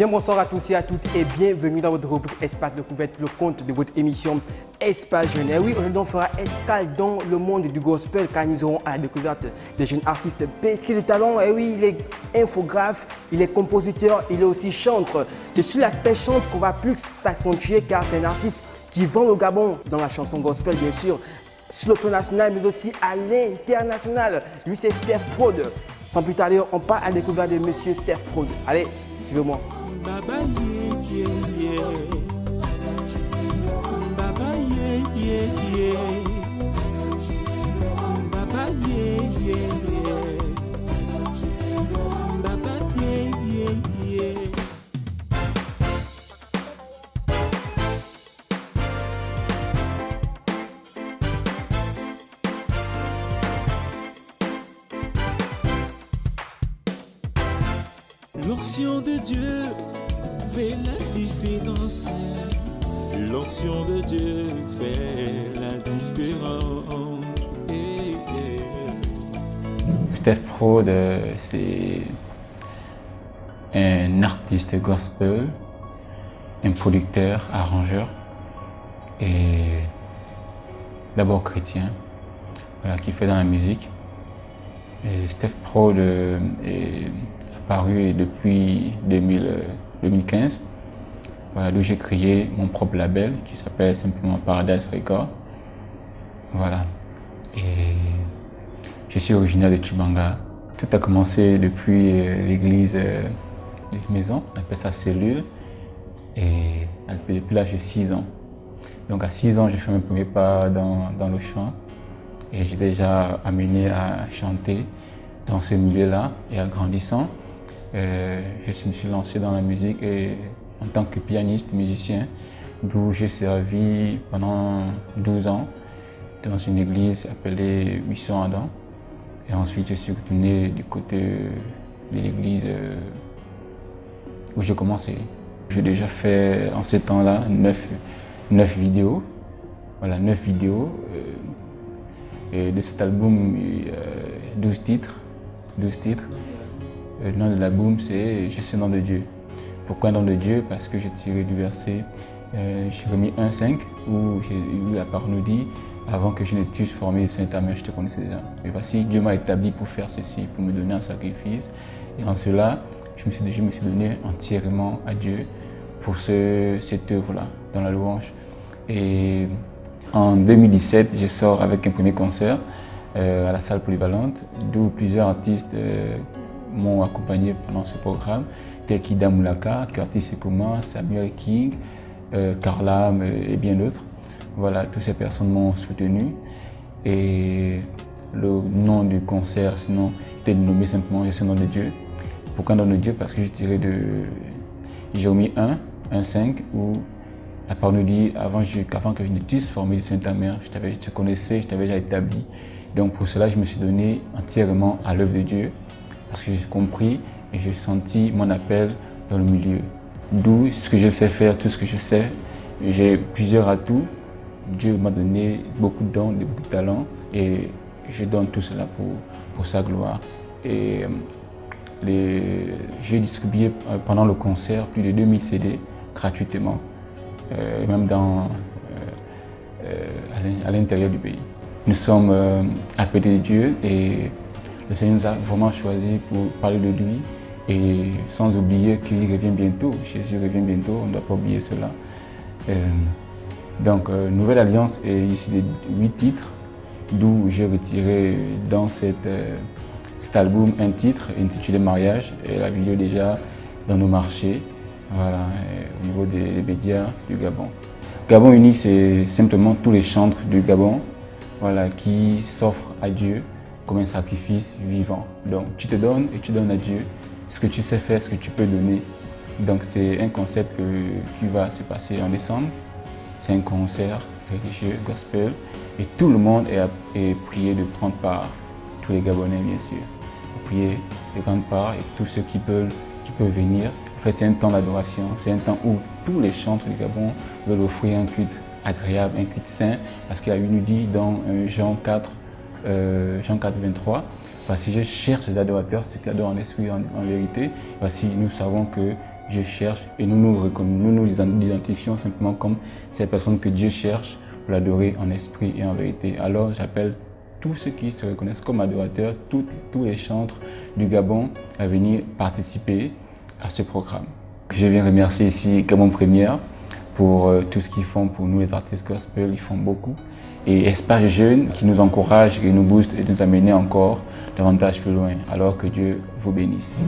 Bien bonsoir à tous et à toutes et bienvenue dans votre rubrique Espace Découverte, le compte de votre émission Espace Jeune. Et oui, aujourd'hui on fera escale dans le monde du gospel car nous aurons à la découverte des jeunes artistes pétris de talent. Et oui, il est infographe, il est compositeur, il est aussi chanteur. C'est sur l'aspect chante qu'on va plus s'accentuer car c'est un artiste qui vend le Gabon dans la chanson gospel bien sûr, sur le plan national mais aussi à l'international. Lui c'est Steph Prod. Sans plus tarder, on part à la découverte de monsieur Steph Prod. Allez, suivez-moi. Baba yeah yeah yeah. Baba yeah yeah yeah. Baba yeah yeah yeah. Baba yeah yeah yeah. L'onction de Dieu fait la différence. L'onction de Dieu fait la différence. Hey, yeah. Steph Prod, c'est un artiste gospel, un producteur, arrangeur et d'abord chrétien, voilà, qui fait dans la musique. Et Steph Prod est apparu depuis 2015, voilà, d'où j'ai créé mon propre label qui s'appelle simplement Paradise Records. Voilà. Et je suis originaire de Tchibanga. Tout a commencé depuis l'église de maison, on appelle ça cellule. Et depuis l'âge de 6 ans. Donc à 6 ans, j'ai fait mes premiers pas dans le chant. Et j'ai déjà amené à chanter dans ce milieu-là. Et en grandissant, je me suis lancé dans la musique et en tant que pianiste, musicien, d'où j'ai servi pendant 12 ans dans une église appelée Mission Adam. Et ensuite, je suis retourné du côté de l'église où j'ai commencé. J'ai déjà fait en ces temps-là 9 vidéos. Voilà, 9 vidéos. Et de cet album, 12 titres. 12 titres. Le nom de l'album, c'est « Je suis nom de Dieu ». Pourquoi nom de Dieu? Parce que j'ai tiré du verset Jérémie 1,5 où la parole nous dit « Avant que je ne t'eusse formé de Saint-Amère, je te connaissais déjà. Et voici, Dieu m'a établi pour faire ceci, pour me donner un sacrifice. Et en cela, je me suis donné entièrement à Dieu pour cette œuvre-là, dans la louange. » Et en 2017, je sors avec un premier concert à la salle polyvalente, d'où plusieurs artistes m'ont accompagné pendant ce programme, tels qu'Ida Moulaka, Curtis Sekoma, Samuel King, Carlam et bien d'autres. Voilà, toutes ces personnes m'ont soutenu et le nom du concert, sinon, était nommé simplement « Je suis nom de Dieu ». Pourquoi nom de Dieu? Parce que je tirais de Jérémie 1,5 où la parole nous dit « Avant que je ne t'eusse formé de Saint-Amère, je te connaissais, je t'avais déjà établi ». Donc pour cela, je me suis donné entièrement à l'œuvre de Dieu parce que j'ai compris et j'ai senti mon appel dans le milieu. D'où ce que je sais faire, tout ce que je sais. J'ai plusieurs atouts. Dieu m'a donné beaucoup de dons, beaucoup de talents et je donne tout cela pour sa gloire. Et j'ai distribué pendant le concert plus de 2000 CD gratuitement, même à l'intérieur du pays. Nous sommes appelés de Dieu et le Seigneur nous a vraiment choisi pour parler de lui et sans oublier qu'il revient bientôt. Jésus revient bientôt, on ne doit pas oublier cela. Donc, Nouvelle Alliance est ici de 8 titres, d'où j'ai retiré dans cet album un titre intitulé Mariage et la vidéo déjà dans nos marchés, voilà, au niveau des médias du Gabon. Gabon Uni, c'est simplement tous les chantres du Gabon, voilà, qui s'offrent à Dieu comme un sacrifice vivant. Donc tu te donnes et tu donnes à Dieu ce que tu sais faire, ce que tu peux donner. Donc c'est un concept qui va se passer en décembre. C'est un concert religieux, gospel, et tout le monde est prié de prendre part, tous les Gabonais bien sûr, prier de prendre part et tous ceux qui peuvent venir. En fait c'est un temps d'adoration, c'est un temps où tous les chantres du Gabon veulent offrir un culte agréable, un culte saint, parce qu'il a nous dit dans Jean 4, 23, voici je cherche des adorateurs, ceux qui adorent en esprit en vérité. Voici nous savons que Dieu cherche et nous nous identifions simplement comme ces personnes que Dieu cherche pour l'adorer en esprit et en vérité. Alors j'appelle tous ceux qui se reconnaissent comme adorateurs, tous les chantres du Gabon à venir participer à ce programme. Je viens remercier ici Gabon Première pour tout ce qu'ils font pour nous les artistes gospel, ils font beaucoup. Et Espace Jeune qui nous encourage et nous booste et nous amène encore davantage plus loin. Alors que Dieu vous bénisse.